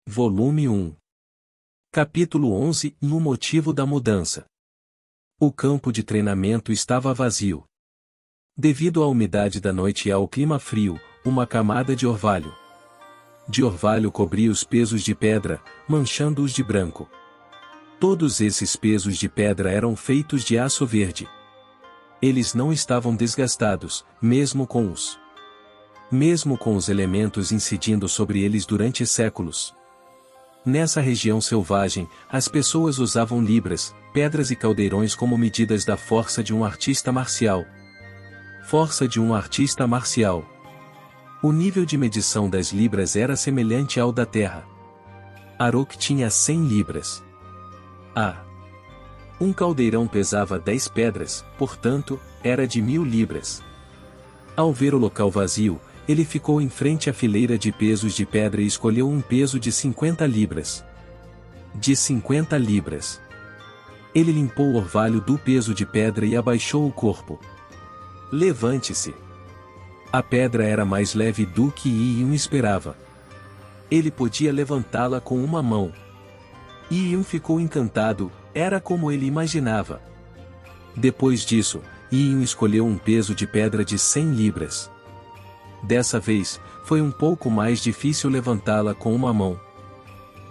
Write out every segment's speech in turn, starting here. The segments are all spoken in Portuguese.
Volume 1. Capítulo 11. O motivo da mudança. O campo de treinamento estava vazio. Devido à umidade da noite e ao clima frio, uma camada de orvalho cobria os pesos de pedra, manchando-os de branco. Todos esses pesos de pedra eram feitos de aço verde. Eles não estavam desgastados, mesmo com os elementos incidindo sobre eles durante séculos. Nessa região selvagem, as pessoas usavam libras, pedras e caldeirões como medidas da força de um artista marcial. O nível de medição das libras era semelhante ao da terra. Arok tinha 100 libras. Um caldeirão pesava 10 pedras, portanto, era de 1000 libras. Ao ver o local vazio, ele ficou em frente à fileira de pesos de pedra e escolheu um peso de 50 libras. Ele limpou o orvalho do peso de pedra e abaixou o corpo. Levante-se. A pedra era mais leve do que Yi-Yun esperava. Ele podia levantá-la com uma mão. Yi-Yun ficou encantado, era como ele imaginava. Depois disso, Yi-Yun escolheu um peso de pedra de 100 libras. Dessa vez, foi um pouco mais difícil levantá-la com uma mão.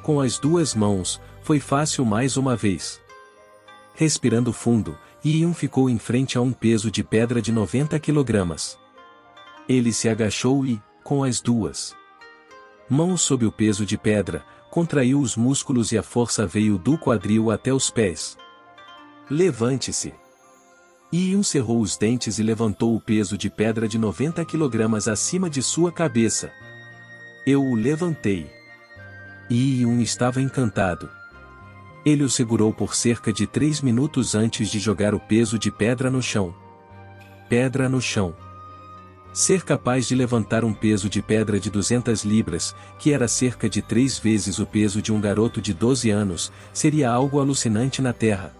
Com as duas mãos, foi fácil mais uma vez. Respirando fundo, Yi-Yun ficou em frente a um peso de pedra de 90 kg. Ele se agachou e, com as duas mãos sob o peso de pedra, contraiu os músculos e a força veio do quadril até os pés. Levante-se. Yi-Yun cerrou os dentes e levantou o peso de pedra de 90 kg acima de sua cabeça. Eu o levantei. Yi-Yun estava encantado. Ele o segurou por cerca de 3 minutos antes de jogar o peso de pedra no chão. Ser capaz de levantar um peso de pedra de 200 libras, que era cerca de 3 vezes o peso de um garoto de 12 anos, seria algo alucinante na Terra.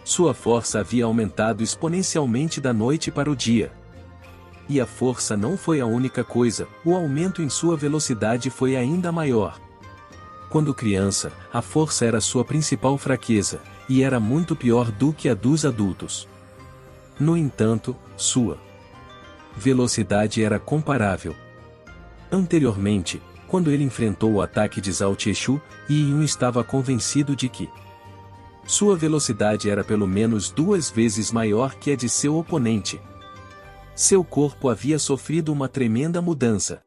Sua força havia aumentado exponencialmente da noite para o dia. E a força não foi a única coisa, o aumento em sua velocidade foi ainda maior. Quando criança, a força era sua principal fraqueza, e era muito pior do que a dos adultos. No entanto, sua velocidade era comparável. Anteriormente, quando ele enfrentou o ataque de Zhao Tieshu, Yi-Yun estava convencido de que sua velocidade era pelo menos 2 vezes maior que a de seu oponente. Seu corpo havia sofrido uma tremenda mudança.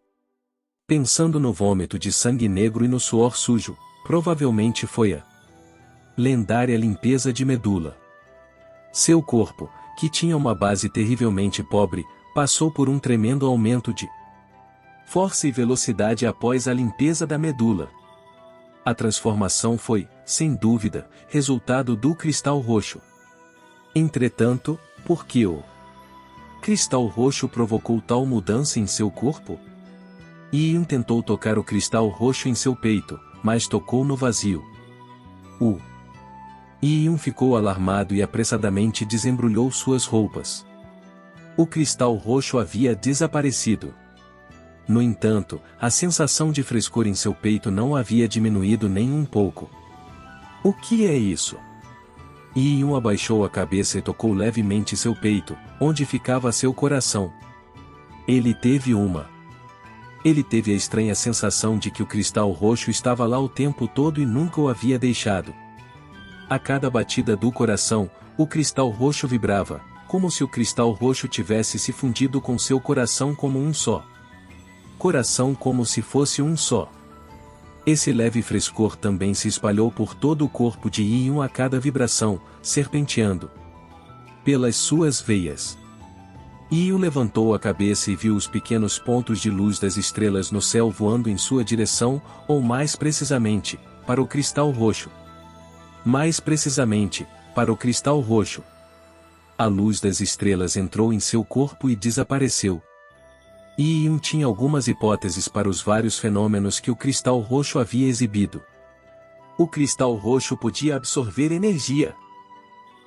Pensando no vômito de sangue negro e no suor sujo, provavelmente foi a lendária limpeza de medula. Seu corpo, que tinha uma base terrivelmente pobre, passou por um tremendo aumento de força e velocidade após a limpeza da medula. A transformação foi, sem dúvida, resultado do cristal roxo. Entretanto, por que o cristal roxo provocou tal mudança em seu corpo? Yi-Yun tentou tocar o cristal roxo em seu peito, mas tocou no vazio. Yi-Yun ficou alarmado e apressadamente desembrulhou suas roupas. O cristal roxo havia desaparecido. No entanto, a sensação de frescor em seu peito não havia diminuído nem um pouco. O que é isso? Yi-Yun abaixou a cabeça e tocou levemente seu peito, onde ficava seu coração. Ele teve a estranha sensação de que o cristal roxo estava lá o tempo todo e nunca o havia deixado. A cada batida do coração, o cristal roxo vibrava, como se o cristal roxo tivesse se fundido com seu coração como um só. Coração como se fosse um só. Esse leve frescor também se espalhou por todo o corpo de Yi-Yun a cada vibração, serpenteando pelas suas veias. Yi-Yun levantou a cabeça e viu os pequenos pontos de luz das estrelas no céu voando em sua direção, ou mais precisamente, para o cristal roxo. A luz das estrelas entrou em seu corpo e desapareceu. Yi-Yun tinha algumas hipóteses para os vários fenômenos que o cristal roxo havia exibido. O cristal roxo podia absorver energia.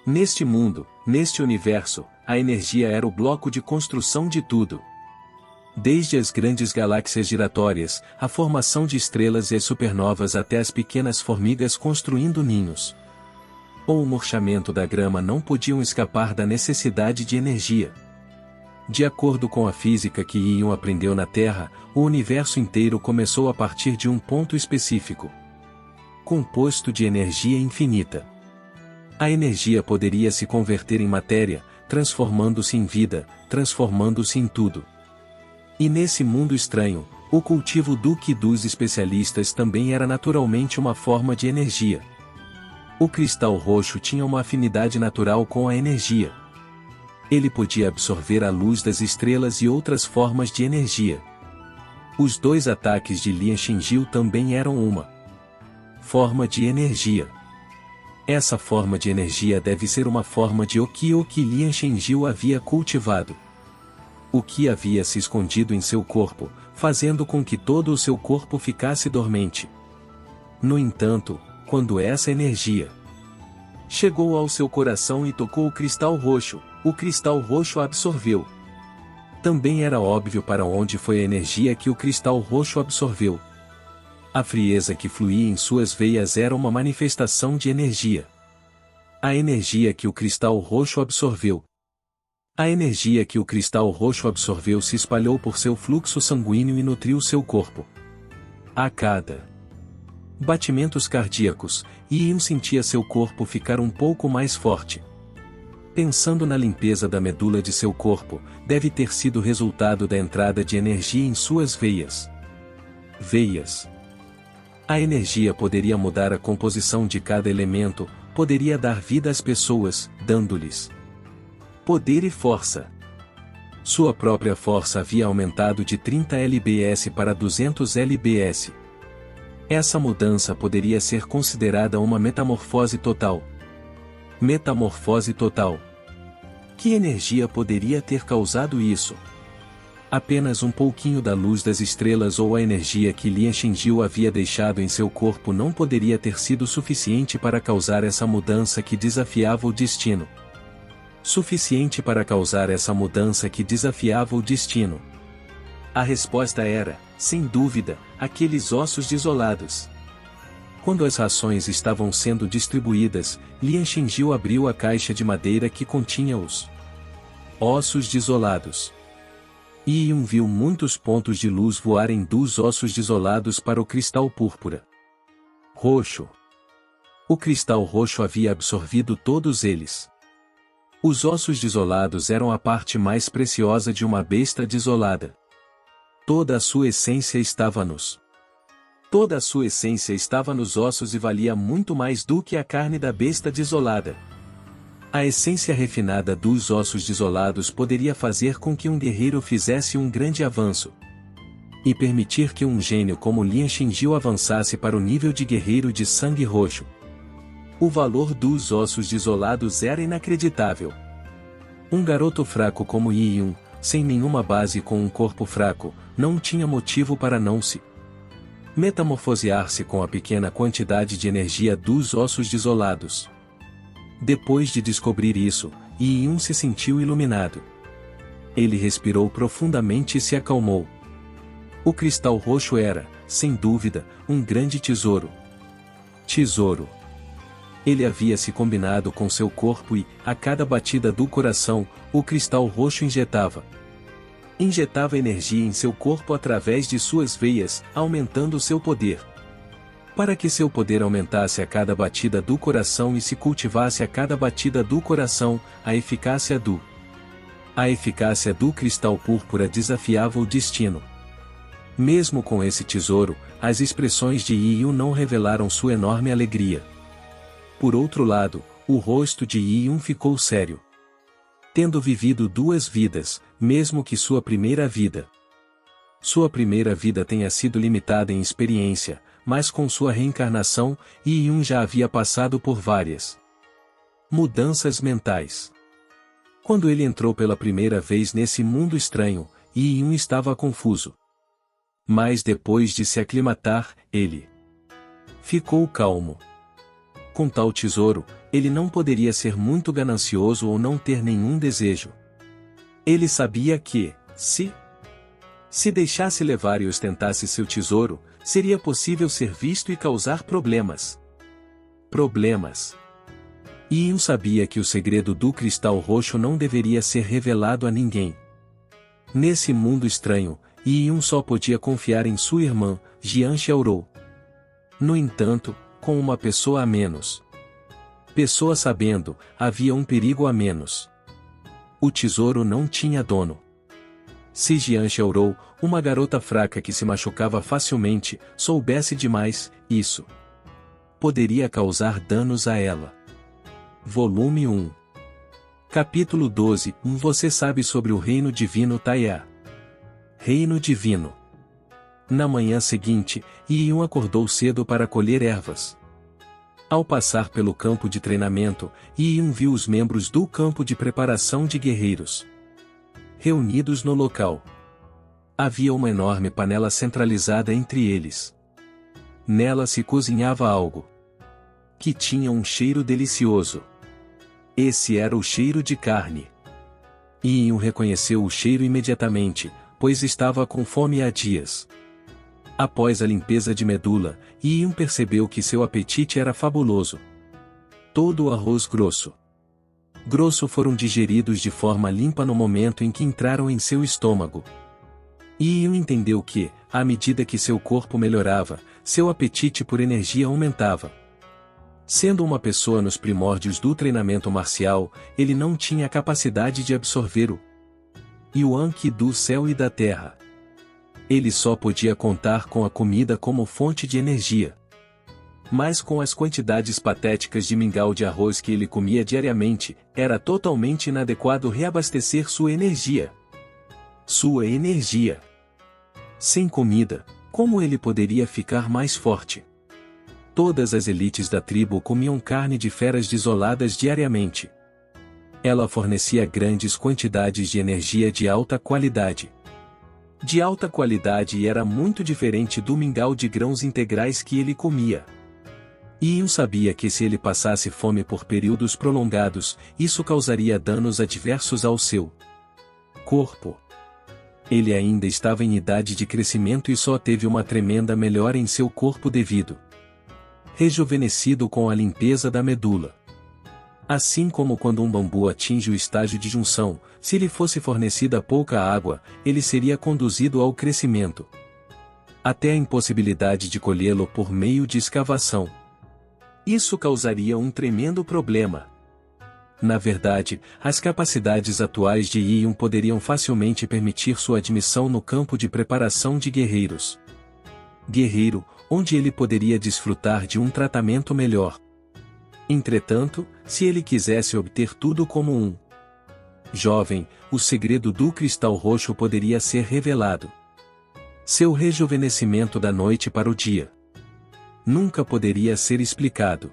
Neste mundo, neste universo, a energia era o bloco de construção de tudo. Desde as grandes galáxias giratórias, a formação de estrelas e as supernovas até as pequenas formigas construindo ninhos. Ou o murchamento da grama não podiam escapar da necessidade de energia. De acordo com a física que Ion aprendeu na Terra, o universo inteiro começou a partir de um ponto específico, composto de energia infinita. A energia poderia se converter em matéria, transformando-se em vida, transformando-se em tudo. E nesse mundo estranho, o cultivo do Qi dos especialistas também era naturalmente uma forma de energia. O cristal roxo tinha uma afinidade natural com a energia. Ele podia absorver a luz das estrelas e outras formas de energia. Os 2 ataques de Lian Shinjiu também eram uma forma de energia. Essa forma de energia deve ser uma forma de o que Lian Shinjiu havia cultivado. O que havia se escondido em seu corpo, fazendo com que todo o seu corpo ficasse dormente. No entanto, quando essa energia chegou ao seu coração e tocou o cristal roxo a absorveu. Também era óbvio para onde foi a energia que o cristal roxo absorveu. A frieza que fluía em suas veias era uma manifestação de energia. A energia que o cristal roxo absorveu. A energia que o cristal roxo absorveu se espalhou por seu fluxo sanguíneo e nutriu seu corpo. A cada batimentos cardíacos, Ion sentia seu corpo ficar um pouco mais forte. Pensando na limpeza da medula de seu corpo, deve ter sido resultado da entrada de energia em suas veias. A energia poderia mudar a composição de cada elemento, poderia dar vida às pessoas, dando-lhes poder e força. Sua própria força havia aumentado de 30 lbs para 200 lbs. Essa mudança poderia ser considerada uma metamorfose total. Metamorfose total. Que energia poderia ter causado isso? Apenas um pouquinho da luz das estrelas ou a energia que Lian Shinjiu havia deixado em seu corpo não poderia ter sido suficiente para causar essa mudança que desafiava o destino. Suficiente para causar essa mudança que desafiava o destino. A resposta era, sem dúvida, aqueles ossos desolados. Quando as rações estavam sendo distribuídas, Lian Shinjiu abriu a caixa de madeira que continha os ossos desolados. Ion viu muitos pontos de luz voarem dos ossos desolados para o cristal púrpura. Roxo. O cristal roxo havia absorvido todos eles. Os ossos desolados eram a parte mais preciosa de uma besta desolada. Toda a sua essência estava nos ossos e valia muito mais do que a carne da besta desolada. A essência refinada dos ossos desolados poderia fazer com que um guerreiro fizesse um grande avanço. E permitir que um gênio como Lian Shinjiu avançasse para o nível de guerreiro de sangue roxo. O valor dos ossos desolados era inacreditável. Um garoto fraco como Ion, sem nenhuma base e com um corpo fraco, não tinha motivo para não se metamorfosear-se com a pequena quantidade de energia dos ossos desolados. Depois de descobrir isso, Ion se sentiu iluminado. Ele respirou profundamente e se acalmou. O cristal roxo era, sem dúvida, um grande tesouro. Tesouro. Ele havia se combinado com seu corpo e, a cada batida do coração, o cristal roxo injetava energia em seu corpo através de suas veias, aumentando seu poder. Para que seu poder aumentasse a cada batida do coração e se cultivasse a cada batida do coração, a eficácia do cristal púrpura desafiava o destino. Mesmo com esse tesouro, as expressões de Ion não revelaram sua enorme alegria. Por outro lado, o rosto de Ion ficou sério. Tendo vivido 2 vidas, mesmo que sua primeira vida tenha sido limitada em experiência, mas com sua reencarnação, Ion já havia passado por várias mudanças mentais. Quando ele entrou pela primeira vez nesse mundo estranho, Ion estava confuso. Mas depois de se aclimatar, ele ficou calmo. Com tal tesouro, ele não poderia ser muito ganancioso ou não ter nenhum desejo. Ele sabia que, se Se deixasse levar e ostentasse seu tesouro, seria possível ser visto e causar problemas. Yin sabia que o segredo do cristal roxo não deveria ser revelado a ninguém. Nesse mundo estranho, Yin só podia confiar em sua irmã, Jian Xiaorou. No entanto, com uma pessoa a menos. Pessoa sabendo, havia um perigo a menos. O tesouro não tinha dono. Se Jian Xiaorou, uma garota fraca que se machucava facilmente, soubesse demais, isso poderia causar danos a ela. Volume 1. Capítulo 12. Você sabe sobre o Reino Divino Taiá. Reino Divino. Na manhã seguinte, Yin acordou cedo para colher ervas. Ao passar pelo campo de treinamento, Yin viu os membros do campo de preparação de guerreiros reunidos no local. Havia uma enorme panela centralizada entre eles. Nela se cozinhava algo que tinha um cheiro delicioso. Esse era o cheiro de carne. Yin reconheceu o cheiro imediatamente, pois estava com fome há dias. Após a limpeza de medula, Yin percebeu que seu apetite era fabuloso. Todo o arroz grosso foram digeridos de forma limpa no momento em que entraram em seu estômago. Yin entendeu que, à medida que seu corpo melhorava, seu apetite por energia aumentava. Sendo uma pessoa nos primórdios do treinamento marcial, ele não tinha a capacidade de absorver o Yuan Qi do céu e da terra. Ele só podia contar com a comida como fonte de energia. Mas com as quantidades patéticas de mingau de arroz que ele comia diariamente, era totalmente inadequado reabastecer sua energia. Sem comida, como ele poderia ficar mais forte? Todas as elites da tribo comiam carne de feras desoladas diariamente. Ela fornecia grandes quantidades de energia de alta qualidade. E era muito diferente do mingau de grãos integrais que ele comia. Yin sabia que se ele passasse fome por períodos prolongados, isso causaria danos adversos ao seu corpo. Ele ainda estava em idade de crescimento e só teve uma tremenda melhora em seu corpo devido rejuvenescido com a limpeza da medula. Assim como quando um bambu atinge o estágio de junção, se lhe fosse fornecida pouca água, ele seria conduzido ao crescimento, até a impossibilidade de colhê-lo por meio de escavação. Isso causaria um tremendo problema. Na verdade, as capacidades atuais de Yin poderiam facilmente permitir sua admissão no campo de preparação de guerreiros. Onde ele poderia desfrutar de um tratamento melhor. Entretanto, se ele quisesse obter tudo como um jovem, o segredo do cristal roxo poderia ser revelado. Seu rejuvenescimento da noite para o dia nunca poderia ser explicado.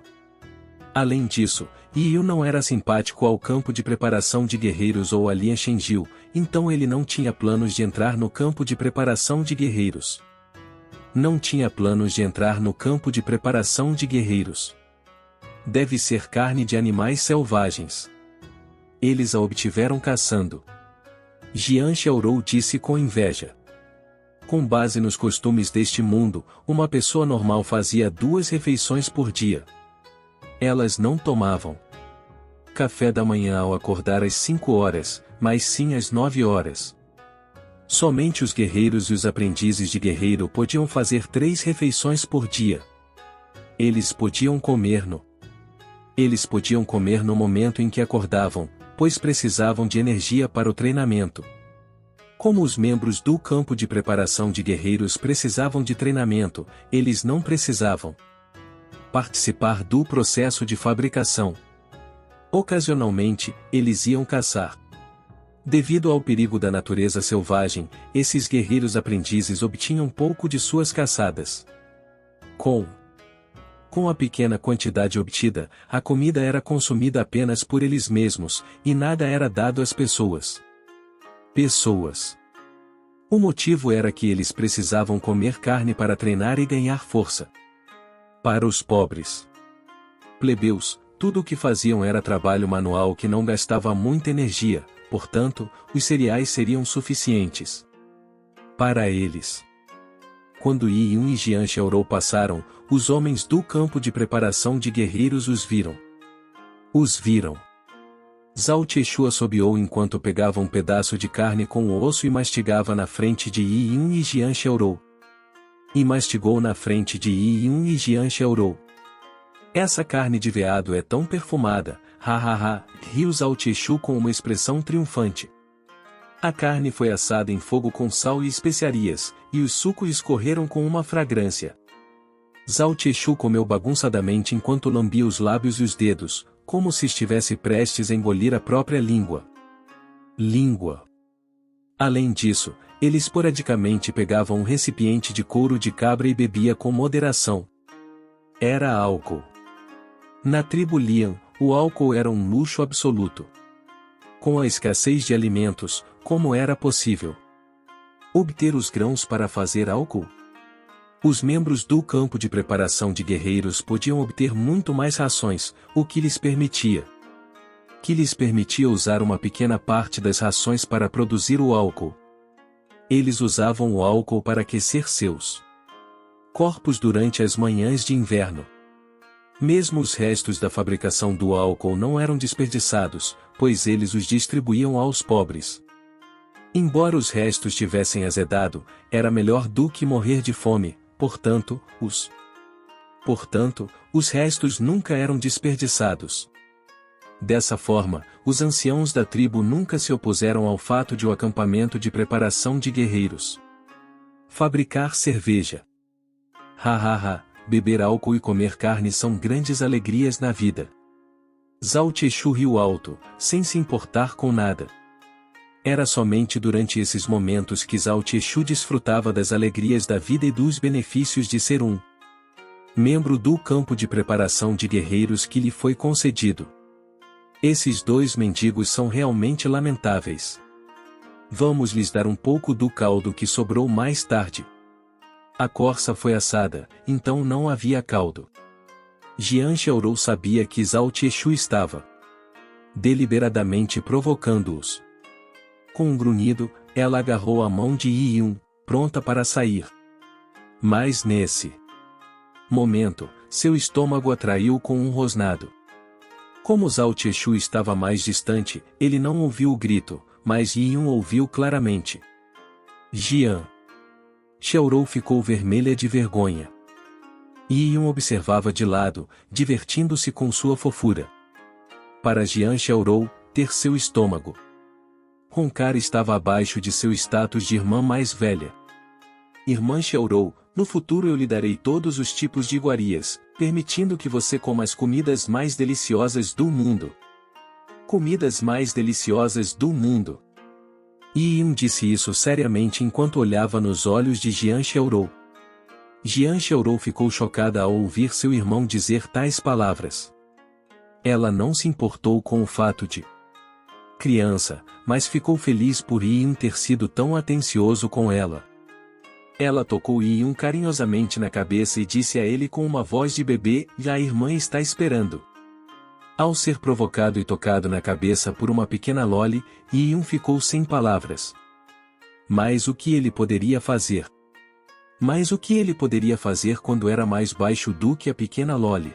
Além disso, Yin não era simpático ao campo de preparação de guerreiros ou a Lian Shenjiu, então ele não tinha planos de entrar no campo de preparação de guerreiros. Deve ser carne de animais selvagens. Eles a obtiveram caçando. Jian Xiaorou disse com inveja. Com base nos costumes deste mundo, uma pessoa normal fazia 2 refeições por dia. Elas não tomavam café da manhã ao acordar às 5 horas, mas sim às 9 horas. Somente os guerreiros e os aprendizes de guerreiro podiam fazer 3 refeições por dia. Eles podiam comer no momento em que acordavam, pois precisavam de energia para o treinamento. Como os membros do campo de preparação de guerreiros precisavam de treinamento, eles não precisavam participar do processo de fabricação. Ocasionalmente, eles iam caçar. Devido ao perigo da natureza selvagem, esses guerreiros aprendizes obtinham pouco de suas caçadas. Com a pequena quantidade obtida, a comida era consumida apenas por eles mesmos, e nada era dado às pessoas. O motivo era que eles precisavam comer carne para treinar e ganhar força. Para os pobres plebeus, tudo o que faziam era trabalho manual que não gastava muita energia, portanto, os cereais seriam suficientes. Para eles. Quando Yi-Yun e Jian Xiaorou passaram, os homens do campo de preparação de guerreiros os viram. Zhao Tiechu assobiou enquanto pegava um pedaço de carne com o osso e mastigava na frente de Yi-Yun e Jian Xiaorou. E mastigou na frente de Yi-Yun e Jian Xiaorou. Essa carne de veado é tão perfumada, riu Zhao Tiechu com uma expressão triunfante. A carne foi assada em fogo com sal e especiarias, e os sucos escorreram com uma fragrância. Zhao Tiechu comeu bagunçadamente enquanto lambia os lábios e os dedos, como se estivesse prestes a engolir a própria língua. Além disso, ele esporadicamente pegava um recipiente de couro de cabra e bebia com moderação. Era álcool. Na tribo Lian, o álcool era um luxo absoluto. Com a escassez de alimentos, como era possível obter os grãos para fazer álcool? Os membros do campo de preparação de guerreiros podiam obter muito mais rações, o que lhes permitia usar uma pequena parte das rações para produzir o álcool. Eles usavam o álcool para aquecer seus corpos durante as manhãs de inverno. Mesmo os restos da fabricação do álcool não eram desperdiçados, pois eles os distribuíam aos pobres. Embora os restos tivessem azedado, era melhor do que morrer de fome. Portanto, os restos nunca eram desperdiçados. Dessa forma, os anciãos da tribo nunca se opuseram ao fato de o acampamento de preparação de guerreiros fabricar cerveja. Beber álcool e comer carne são grandes alegrias na vida. Zhao Tiechu riu alto, sem se importar com nada. Era somente durante esses momentos que Zhao Tiechu desfrutava das alegrias da vida e dos benefícios de ser um membro do campo de preparação de guerreiros que lhe foi concedido. Esses dois mendigos são realmente lamentáveis. Vamos lhes dar um pouco do caldo que sobrou mais tarde. A corça foi assada, então não havia caldo. Jian Xiaorou sabia que Zhao Tiechu estava deliberadamente provocando-os. Com um grunhido, ela agarrou a mão de Yi-Yun, pronta para sair. Mas nesse momento, seu estômago atraiu com um rosnado. Como Zhao Tiechu estava mais distante, ele não ouviu o grito, mas Yi-Yun ouviu claramente. Jian Xiaorou ficou vermelha de vergonha. Yi-Yun observava de lado, divertindo-se com sua fofura. Para Jian Xiaorou, ter seu estômago roncar estava abaixo de seu status de irmã mais velha. Irmã Xiaorou, no futuro eu lhe darei todos os tipos de iguarias, permitindo que você coma as comidas mais deliciosas do mundo. Comidas mais deliciosas do mundo. Yi-Yun disse isso seriamente enquanto olhava nos olhos de Jian Xiaorou. Jian Xiaorou ficou chocada ao ouvir seu irmão dizer tais palavras. Ela não se importou com o fato de criança, mas ficou feliz por Yi-Yun ter sido tão atencioso com ela. Ela tocou Yi-Yun carinhosamente na cabeça e disse a ele com uma voz de bebê, e a irmã está esperando. Ao ser provocado e tocado na cabeça por uma pequena Loli, Yi-Yun ficou sem palavras. Mas o que ele poderia fazer? Quando era mais baixo do que a pequena Loli?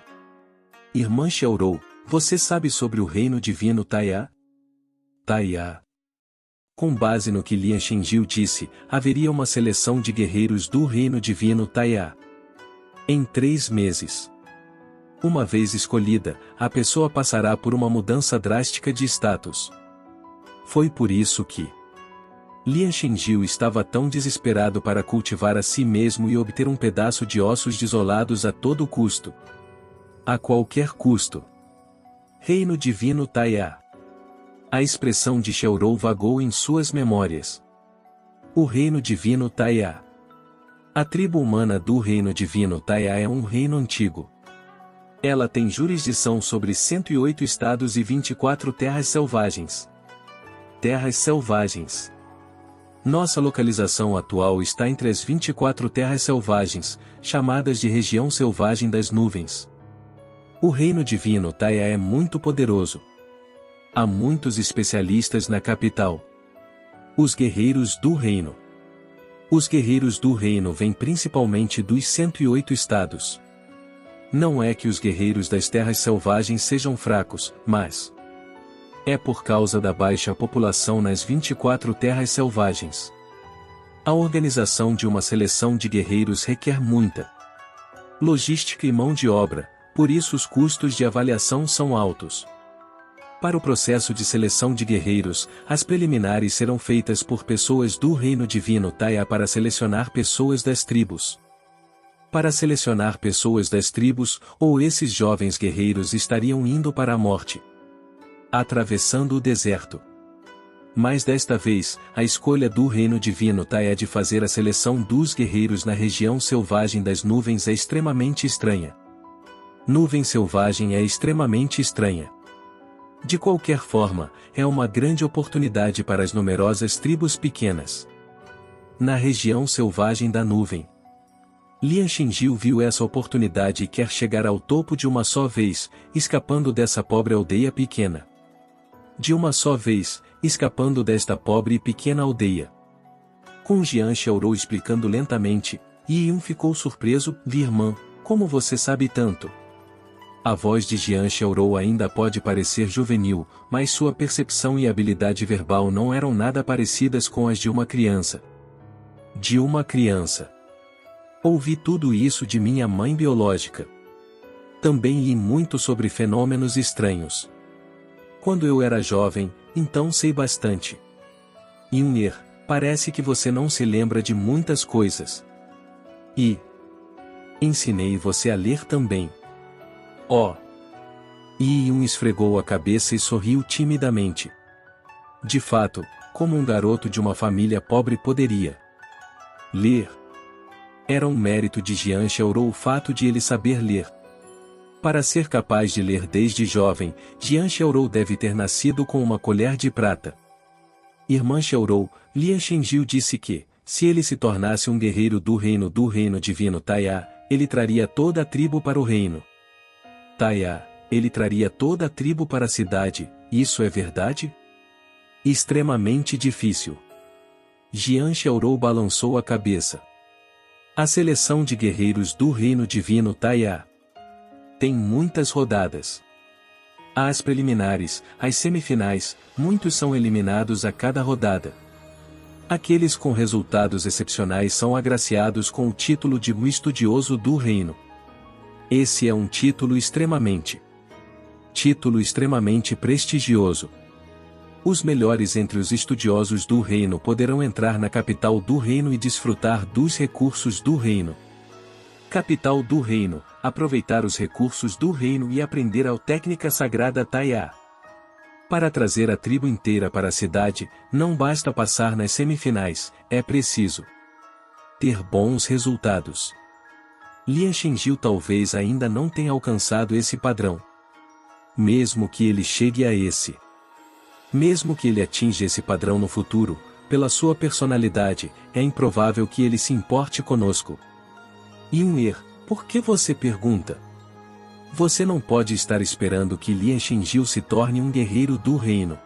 Irmã Xiaorou, você sabe sobre o reino divino Taiya? Com base no que Lian Shengjiu disse, haveria uma seleção de guerreiros do reino divino Taiya. Em 3 meses. Uma vez escolhida, a pessoa passará por uma mudança drástica de status. Foi por isso que Lian Shengjiu estava tão desesperado para cultivar a si mesmo e obter um pedaço de ossos desolados a todo custo. A qualquer custo. Reino divino Taiya. A expressão de Xiaorou vagou em suas memórias. O reino divino Taiya. A tribo humana do reino divino Taiya é um reino antigo. Ela tem jurisdição sobre 108 estados e 24 terras selvagens. Nossa localização atual está entre as 24 terras selvagens, chamadas de região selvagem das nuvens. O reino divino Taiya é muito poderoso. Há muitos especialistas na capital. Os guerreiros do reino Os guerreiros do reino vêm principalmente dos 108 estados. Não é que os guerreiros das terras selvagens sejam fracos, mas é por causa da baixa população nas 24 terras selvagens. A organização de uma seleção de guerreiros requer muita logística e mão de obra, por isso os custos de avaliação são altos. Para o processo de seleção de guerreiros, as preliminares serão feitas por pessoas do Reino Divino Taia para selecionar pessoas das tribos. Para selecionar pessoas das tribos, ou esses jovens guerreiros estariam indo para a morte, atravessando o deserto. Mas desta vez, a escolha do Reino Divino Taia de fazer a seleção dos guerreiros na região selvagem das nuvens é extremamente estranha. Nuvem selvagem é extremamente estranha. De qualquer forma, é uma grande oportunidade para as numerosas tribos pequenas. Na região selvagem da nuvem, Lian Xingjiu viu essa oportunidade e quer chegar ao topo de uma só vez, escapando dessa pobre aldeia pequena. De uma só vez, escapando desta pobre e pequena aldeia. Com Jian Xiaorou explicando lentamente, Yi Yun ficou surpreso. Irmã, como você sabe tanto? A voz de Jian Xiaorou ainda pode parecer juvenil, mas sua percepção e habilidade verbal não eram nada parecidas com as de uma criança. De uma criança. Ouvi tudo isso de minha mãe biológica. Também li muito sobre fenômenos estranhos. Quando eu era jovem, então sei bastante. Yun'er, parece que você não se lembra de muitas coisas. E ensinei você a ler também. Oh! Yi Yun esfregou a cabeça e sorriu timidamente. De fato, como um garoto de uma família pobre poderia ler? Era um mérito de Jian Xiaorou o fato de ele saber ler. Para ser capaz de ler desde jovem, Jian Xiaorou deve ter nascido com uma colher de prata. Irmã Xiaorou, Lian Xingjiu disse que, se ele se tornasse um guerreiro do reino divino Taia, ele traria toda a tribo para o reino. Taia, ele traria toda a tribo para a cidade, isso é verdade? Extremamente difícil. Jian Xiaorou balançou a cabeça. A seleção de guerreiros do Reino Divino Taia tem muitas rodadas. Há as preliminares, as semifinais, muitos são eliminados a cada rodada. Aqueles com resultados excepcionais são agraciados com o título de estudioso do reino. Esse é um título extremamente prestigioso. Os melhores entre os estudiosos do reino poderão entrar na capital do reino e desfrutar dos recursos do reino. Capital do reino, aproveitar os recursos do reino e aprender a técnica sagrada Taia. Para trazer a tribo inteira para a cidade, não basta passar nas semifinais, é preciso ter bons resultados. Lian Xingjiu talvez ainda não tenha alcançado esse padrão. Mesmo que ele chegue a esse. Mesmo que ele atinja esse padrão no futuro, pela sua personalidade, é improvável que ele se importe conosco. Yun'er, por que você pergunta? Você não pode estar esperando que Lian Xingjiu se torne um guerreiro do reino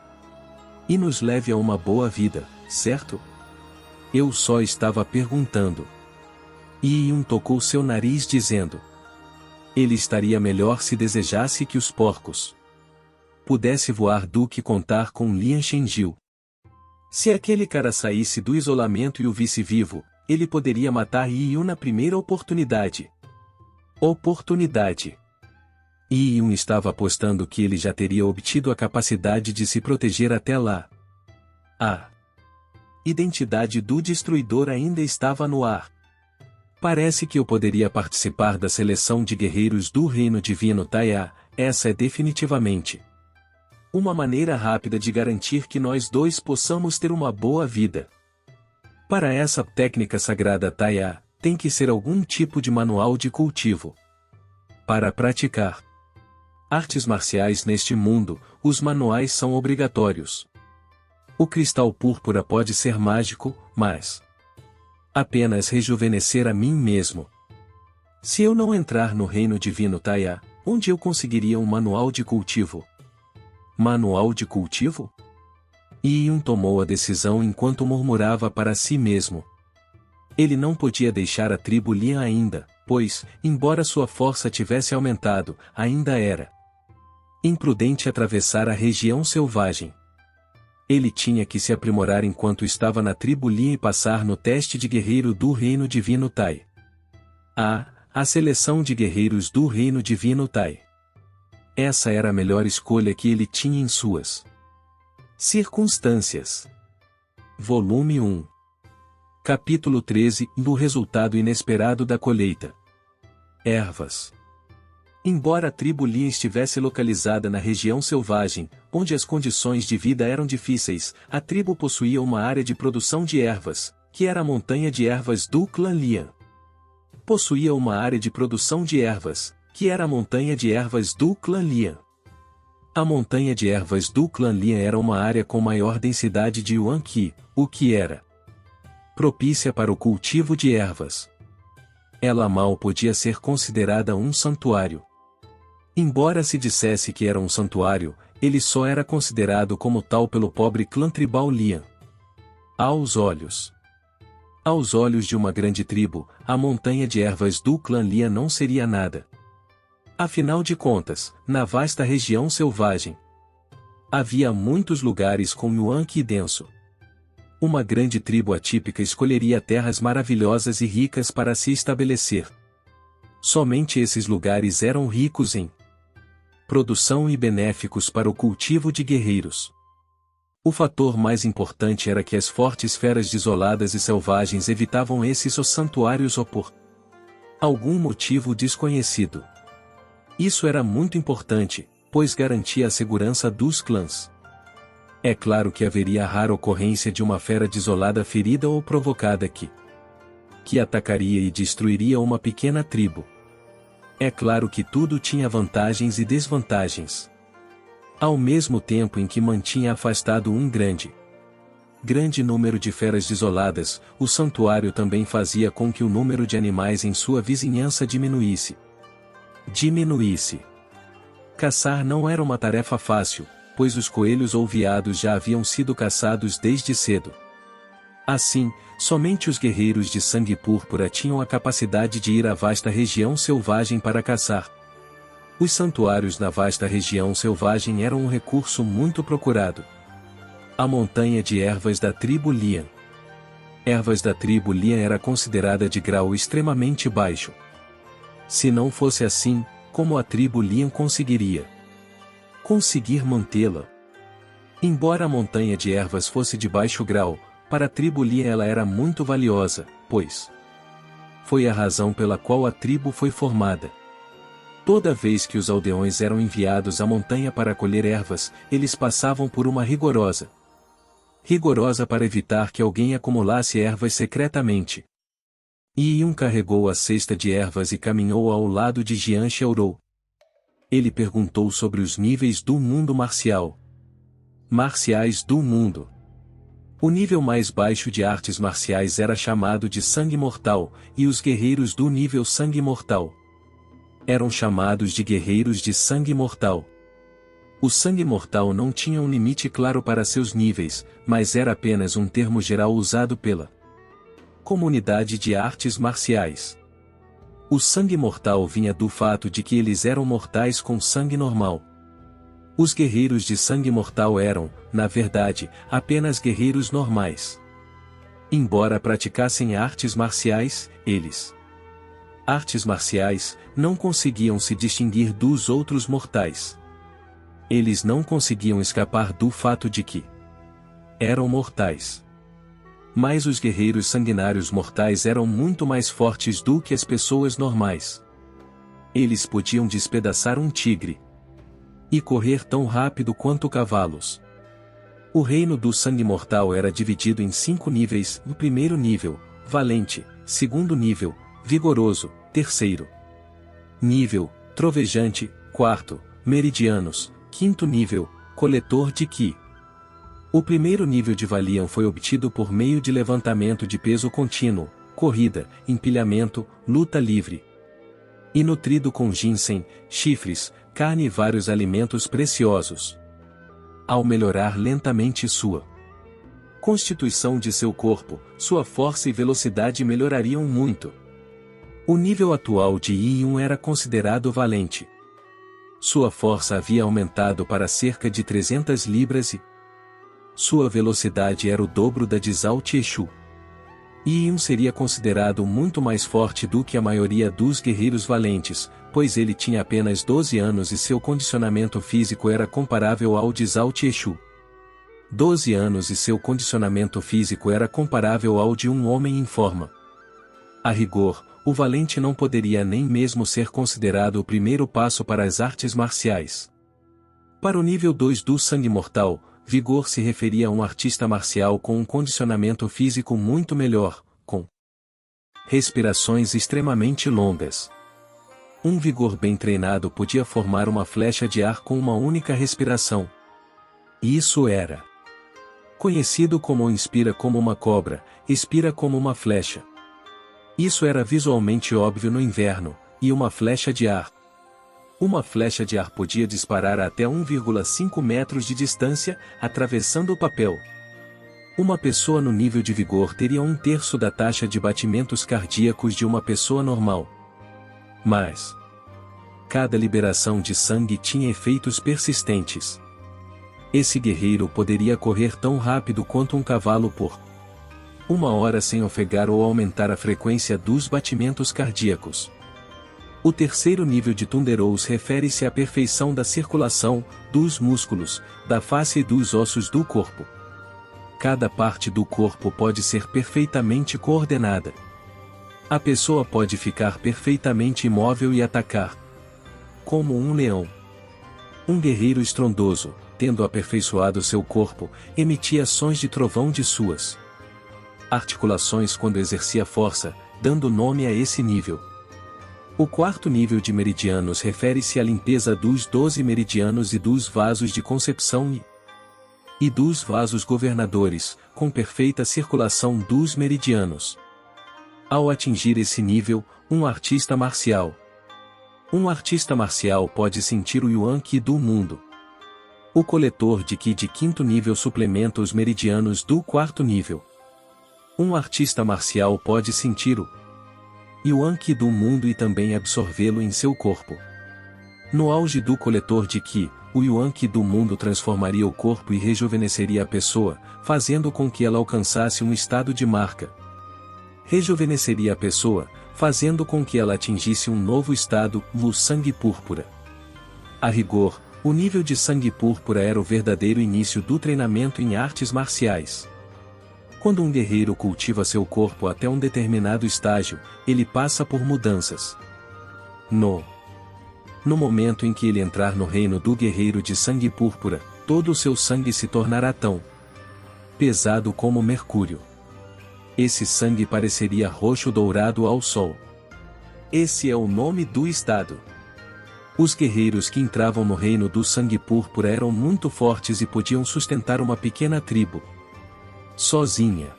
e nos leve a uma boa vida, certo? Eu só estava perguntando. Yi Yun tocou seu nariz dizendo: ele estaria melhor se desejasse que os porcos pudesse voar do que contar com Lian Xingjiu. Se aquele cara saísse do isolamento e o visse vivo, ele poderia matar Yi Yun na primeira oportunidade. Yi Yun estava apostando que ele já teria obtido a capacidade de se proteger até lá. A identidade do destruidor ainda estava no ar. Parece que eu poderia participar da seleção de guerreiros do Reino Divino Taia, essa é definitivamente uma maneira rápida de garantir que nós dois possamos ter uma boa vida. Para essa técnica sagrada Taia, tem que ser algum tipo de manual de cultivo. Para praticar artes marciais neste mundo, os manuais são obrigatórios. O cristal púrpura pode ser mágico, mas apenas rejuvenescer a mim mesmo. Se eu não entrar no Reino Divino Taia, onde eu conseguiria um manual de cultivo? Manual de cultivo? Yi Yun tomou a decisão enquanto murmurava para si mesmo. Ele não podia deixar a tribo Lian ainda, pois, embora sua força tivesse aumentado, ainda era imprudente atravessar a região selvagem. Ele tinha que se aprimorar enquanto estava na tribo Lian e passar no teste de guerreiro do Reino Divino Tai. A seleção de guerreiros do Reino Divino Tai. Essa era a melhor escolha que ele tinha em suas circunstâncias. Volume 1. Capítulo 13. Do resultado inesperado da colheita. Ervas. Embora a tribo Lian estivesse localizada na região selvagem, onde as condições de vida eram difíceis, a tribo possuía uma área de produção de ervas, que era a montanha de ervas do clã Lian. Possuía uma área de produção de ervas, que era a montanha de ervas do clã Lian. A montanha de ervas do clã Lian era uma área com maior densidade de yuan qi, o que era propícia para o cultivo de ervas. Ela mal podia ser considerada um santuário. Embora se dissesse que era um santuário, ele só era considerado como tal pelo pobre clã tribal Lian. Aos olhos de uma grande tribo, a montanha de ervas do clã Lian não seria nada. Afinal de contas, na vasta região selvagem, havia muitos lugares com yuan qi denso. Uma grande tribo atípica escolheria terras maravilhosas e ricas para se estabelecer. Somente esses lugares eram ricos em produção e benéficos para o cultivo de guerreiros. O fator mais importante era que as fortes feras desoladas e selvagens evitavam esses santuários ou por algum motivo desconhecido. Isso era muito importante, pois garantia a segurança dos clãs. É claro que haveria a rara ocorrência de uma fera desolada ferida ou provocada que atacaria e destruiria uma pequena tribo. É claro que tudo tinha vantagens e desvantagens. Ao mesmo tempo em que mantinha afastado um grande número de feras desoladas, o santuário também fazia com que o número de animais em sua vizinhança diminuísse. Caçar não era uma tarefa fácil, pois os coelhos ou veados já haviam sido caçados desde cedo. Assim, somente os guerreiros de sangue púrpura tinham a capacidade de ir à vasta região selvagem para caçar. Os santuários na vasta região selvagem eram um recurso muito procurado. A montanha de ervas da tribo Lian. Ervas da tribo Lian era considerada de grau extremamente baixo. Se não fosse assim, como a tribo Lian conseguir mantê-la? Embora a montanha de ervas fosse de baixo grau, para a tribo Lian ela era muito valiosa, pois foi a razão pela qual a tribo foi formada. Toda vez que os aldeões eram enviados à montanha para colher ervas, eles passavam por uma rigorosa para evitar que alguém acumulasse ervas secretamente. Yun carregou a cesta de ervas e caminhou ao lado de Jian Xiaorou. Ele perguntou sobre os níveis do mundo marciais do mundo. O nível mais baixo de artes marciais era chamado de sangue mortal, e os guerreiros do nível sangue mortal eram chamados de guerreiros de sangue mortal. O sangue mortal não tinha um limite claro para seus níveis, mas era apenas um termo geral usado pela comunidade de artes marciais. O sangue mortal vinha do fato de que eles eram mortais com sangue normal. Os guerreiros de sangue mortal eram, na verdade, apenas guerreiros normais. Embora praticassem artes marciais, não conseguiam se distinguir dos outros mortais. Eles não conseguiam escapar do fato de que eram mortais. Mas os guerreiros sanguinários mortais eram muito mais fortes do que as pessoas normais. Eles podiam despedaçar um tigre e correr tão rápido quanto cavalos. O reino do sangue mortal era dividido em 5 níveis: o primeiro nível, valente; segundo nível, vigoroso; terceiro nível, trovejante; quarto, meridianos; quinto nível, coletor de qi. O primeiro nível de Valian foi obtido por meio de levantamento de peso contínuo, corrida, empilhamento, luta livre. E nutrido com ginseng, chifres, carne e vários alimentos preciosos. Ao melhorar lentamente sua constituição de seu corpo, sua força e velocidade melhorariam muito. O nível atual de Yi-1 era considerado valente. Sua força havia aumentado para cerca de 300 libras e sua velocidade era o dobro da de Zhao Tieshu. Yi-1 seria considerado muito mais forte do que a maioria dos guerreiros valentes, pois ele tinha apenas 12 anos e seu condicionamento físico era comparável ao de Zhao Tieshu. 12 anos e seu condicionamento físico era comparável ao de um homem em forma. A rigor, o valente não poderia nem mesmo ser considerado o primeiro passo para as artes marciais. Para o nível 2 do sangue mortal, vigor se referia a um artista marcial com um condicionamento físico muito melhor, com respirações extremamente longas. Um vigor bem treinado podia formar uma flecha de ar com uma única respiração. Isso era conhecido como inspira como uma cobra, expira como uma flecha. Isso era visualmente óbvio no inverno, e uma flecha de ar. Uma flecha de ar podia disparar até 1,5 metros de distância, atravessando o papel. Uma pessoa no nível de vigor teria 1/3 da taxa de batimentos cardíacos de uma pessoa normal. Mas cada liberação de sangue tinha efeitos persistentes. Esse guerreiro poderia correr tão rápido quanto um cavalo por 1 hora sem ofegar ou aumentar a frequência dos batimentos cardíacos. O terceiro nível de Thunderous refere-se à perfeição da circulação, dos músculos, da face e dos ossos do corpo. Cada parte do corpo pode ser perfeitamente coordenada. A pessoa pode ficar perfeitamente imóvel e atacar como um leão. Um guerreiro estrondoso, tendo aperfeiçoado seu corpo, emitia sons de trovão de suas articulações quando exercia força, dando nome a esse nível. O quarto nível de meridianos refere-se à limpeza dos 12 meridianos e dos vasos de concepção e dos vasos governadores, com perfeita circulação dos meridianos. Ao atingir esse nível, um artista marcial pode sentir o Yuan Qi do mundo. O coletor de Qi de quinto nível suplementa os meridianos do quarto nível. Um artista marcial pode sentir o Yuan Qi do mundo e também absorvê-lo em seu corpo. No auge do coletor de Qi, o Yuan Qi do mundo transformaria o corpo e rejuvenesceria a pessoa, fazendo com que ela alcançasse um estado de marca. Rejuvenesceria a pessoa, fazendo com que ela atingisse um novo estado, o sangue púrpura. A rigor, o nível de sangue púrpura era o verdadeiro início do treinamento em artes marciais. Quando um guerreiro cultiva seu corpo até um determinado estágio, ele passa por mudanças. No momento em que ele entrar no reino do guerreiro de sangue púrpura, todo o seu sangue se tornará tão pesado como mercúrio. Esse sangue pareceria roxo-dourado ao sol. Esse é o nome do estado. Os guerreiros que entravam no reino do sangue púrpura eram muito fortes e podiam sustentar uma pequena tribo sozinha.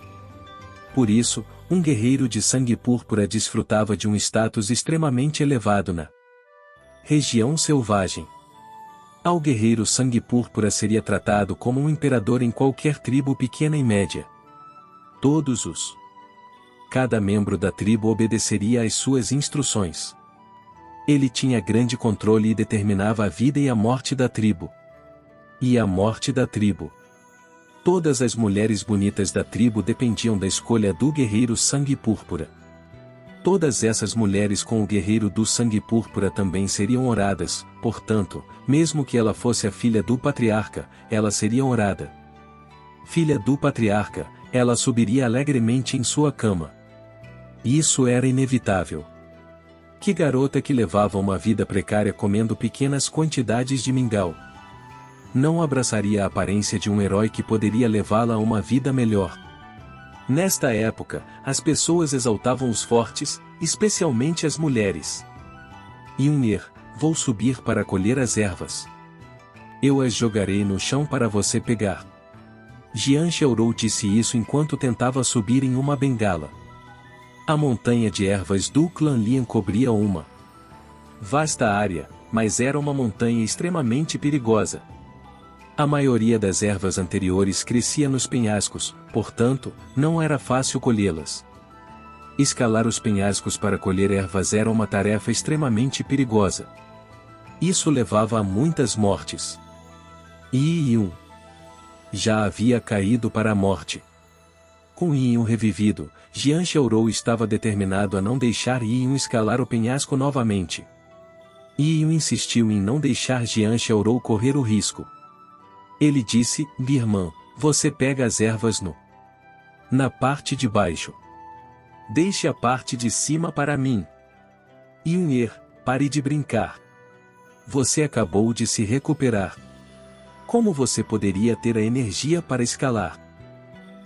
Por isso, um guerreiro de sangue púrpura desfrutava de um status extremamente elevado na região selvagem. Ao guerreiro sangue púrpura seria tratado como um imperador em qualquer tribo pequena e média. Cada membro da tribo obedeceria às suas instruções. Ele tinha grande controle e determinava a vida e a morte da tribo. E a morte da tribo. Todas as mulheres bonitas da tribo dependiam da escolha do guerreiro sangue púrpura. Todas essas mulheres com o guerreiro do sangue púrpura também seriam oradas, portanto, mesmo que ela fosse a filha do patriarca, ela seria orada. Filha do patriarca, ela subiria alegremente em sua cama. Isso era inevitável. Que garota que levava uma vida precária comendo pequenas quantidades de mingau não abraçaria a aparência de um herói que poderia levá-la a uma vida melhor? Nesta época, as pessoas exaltavam os fortes, especialmente as mulheres. Yunir, vou subir para colher as ervas. Eu as jogarei no chão para você pegar. Jian Xiaorou disse isso enquanto tentava subir em uma bengala. A montanha de ervas do clã Lian cobria uma vasta área, mas era uma montanha extremamente perigosa. A maioria das ervas anteriores crescia nos penhascos, portanto, não era fácil colhê-las. Escalar os penhascos para colher ervas era uma tarefa extremamente perigosa. Isso levava a muitas mortes. Yi-Yun já havia caído para a morte. Com Yi-Yun revivido, Jian Xiaorou estava determinado a não deixar Yi-Yun escalar o penhasco novamente. Yi-Yun insistiu em não deixar Jian Xiaorou correr o risco. Ele disse: Birman, você pega as ervas na parte de baixo. Deixe a parte de cima para mim. Yun-Er, pare de brincar. Você acabou de se recuperar. Como você poderia ter a energia para escalar?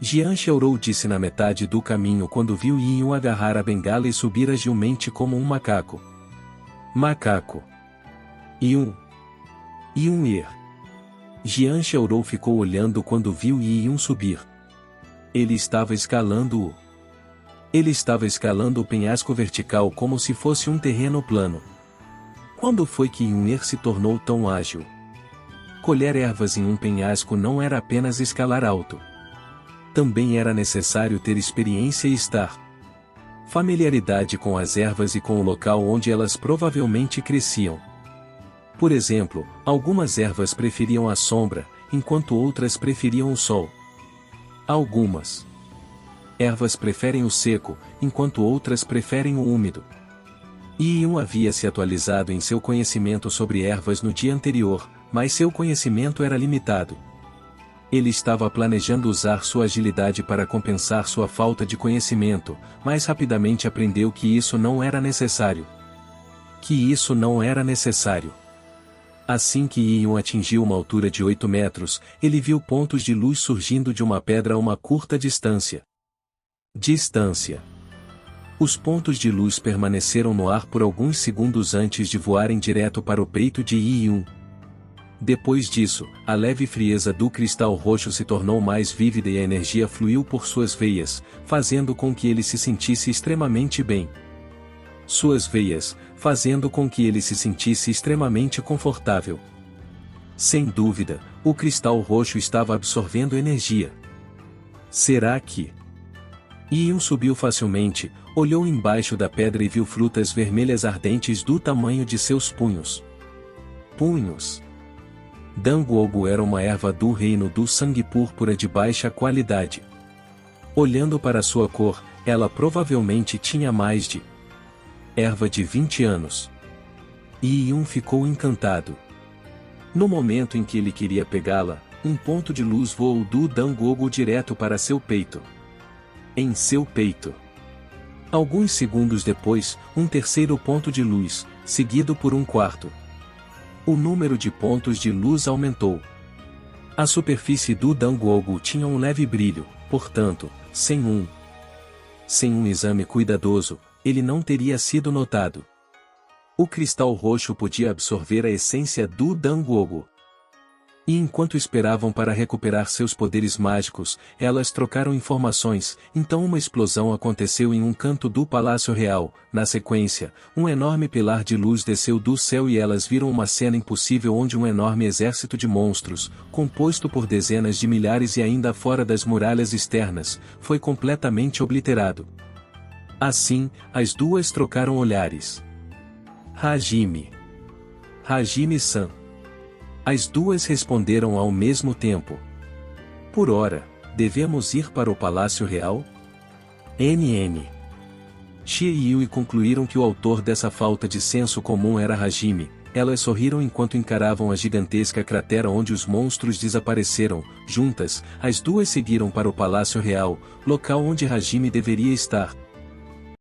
Jian Xiaorou disse na metade do caminho quando viu Yi-Yun agarrar a bengala e subir agilmente como um macaco. Macaco. Yun-Er. Jian Xiaorou ficou olhando quando viu Yi-Yun subir. Ele estava escalando o penhasco vertical como se fosse um terreno plano. Quando foi que Yun-Er se tornou tão ágil? Colher ervas em um penhasco não era apenas escalar alto. Também era necessário ter experiência e estar familiaridade com as ervas e com o local onde elas provavelmente cresciam. Por exemplo, algumas ervas preferiam a sombra, enquanto outras preferiam o sol. Algumas ervas preferem o seco, enquanto outras preferem o úmido. Yi-Yun havia se atualizado em seu conhecimento sobre ervas no dia anterior, mas seu conhecimento era limitado. Ele estava planejando usar sua agilidade para compensar sua falta de conhecimento, mas rapidamente aprendeu que isso não era necessário. Assim que Yi-Yun atingiu uma altura de 8 metros, ele viu pontos de luz surgindo de uma pedra a uma curta distância. Os pontos de luz permaneceram no ar por alguns segundos antes de voarem direto para o peito de Yi-Yun. Depois disso, a leve frieza do cristal roxo se tornou mais vívida e a energia fluiu por suas veias, fazendo com que ele se sentisse extremamente bem. Fazendo com que ele se sentisse extremamente confortável. Sem dúvida, o cristal roxo estava absorvendo energia. Será que... Yi-Yun subiu facilmente, olhou embaixo da pedra e viu frutas vermelhas ardentes do tamanho de seus punhos. Danguogu era uma erva do reino do sangue púrpura de baixa qualidade. Olhando para sua cor, ela provavelmente tinha mais de erva de 20 anos. Yi-Yun ficou encantado. No momento em que ele queria pegá-la, um ponto de luz voou do Danguogu direto para seu peito. Em seu peito. Alguns segundos depois, um terceiro ponto de luz, seguido por um quarto. O número de pontos de luz aumentou. A superfície do Danguogu tinha um leve brilho, portanto, sem um exame cuidadoso, ele não teria sido notado. O cristal roxo podia absorver a essência do Danguogu. E enquanto esperavam para recuperar seus poderes mágicos, elas trocaram informações, então uma explosão aconteceu em um canto do Palácio Real. Na sequência, um enorme pilar de luz desceu do céu e elas viram uma cena impossível onde um enorme exército de monstros, composto por dezenas de milhares e ainda fora das muralhas externas, foi completamente obliterado. Assim, as duas trocaram olhares. Hajime-san. As duas responderam ao mesmo tempo. Por ora, devemos ir para o Palácio Real? Xie e Yui concluíram que o autor dessa falta de senso comum era Hajime. Elas sorriram enquanto encaravam a gigantesca cratera onde os monstros desapareceram. Juntas, as duas seguiram para o Palácio Real, local onde Hajime deveria estar.